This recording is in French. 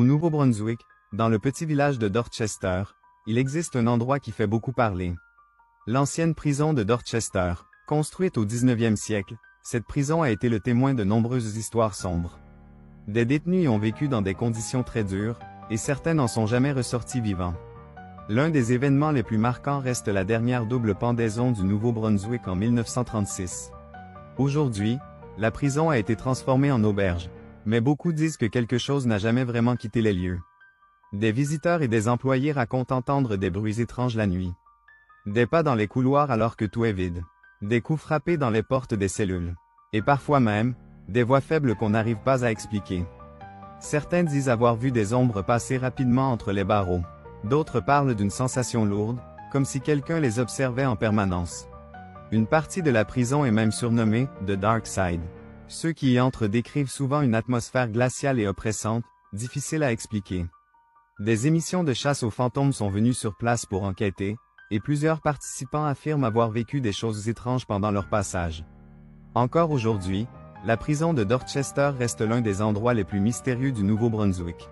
Au Nouveau-Brunswick, dans le petit village de Dorchester, il existe un endroit qui fait beaucoup parler. L'ancienne prison de Dorchester, construite au 19e siècle, cette prison a été le témoin de nombreuses histoires sombres. Des détenus y ont vécu dans des conditions très dures, et certains n'en sont jamais ressortis vivants. L'un des événements les plus marquants reste la dernière double pendaison du Nouveau-Brunswick en 1936. Aujourd'hui, la prison a été transformée en auberge, mais beaucoup disent que quelque chose n'a jamais vraiment quitté les lieux. Des visiteurs et des employés racontent entendre des bruits étranges la nuit. Des pas dans les couloirs alors que tout est vide. Des coups frappés dans les portes des cellules. Et parfois même, des voix faibles qu'on n'arrive pas à expliquer. Certains disent avoir vu des ombres passer rapidement entre les barreaux. D'autres parlent d'une sensation lourde, comme si quelqu'un les observait en permanence. Une partie de la prison est même surnommée « The Dark Side ». Ceux qui y entrent décrivent souvent une atmosphère glaciale et oppressante, difficile à expliquer. Des émissions de chasse aux fantômes sont venues sur place pour enquêter, et plusieurs participants affirment avoir vécu des choses étranges pendant leur passage. Encore aujourd'hui, la prison de Dorchester reste l'un des endroits les plus mystérieux du Nouveau-Brunswick.